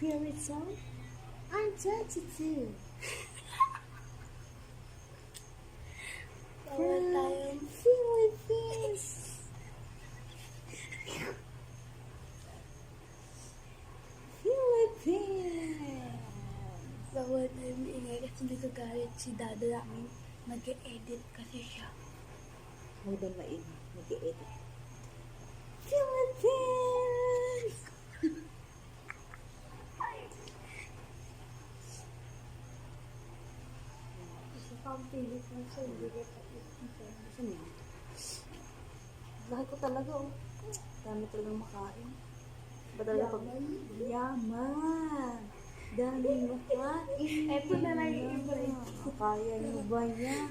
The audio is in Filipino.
favorite song? I'm 22. Bawal tayong Philippines. Philippines. Bawal tayong maingay kasi nagagalit si dada namin. Nag-edit kasi siya. Huwag na maingay. Nag-i-edit. Philippines. Isa pang pilit na siya. Hindi ka Saan yun? Lahat ko talaga, oh. Dami talagang makain. Ba talaga pag... Yaman! Dami makain. Eto na lang yung iba. Kaya nyo ba yan?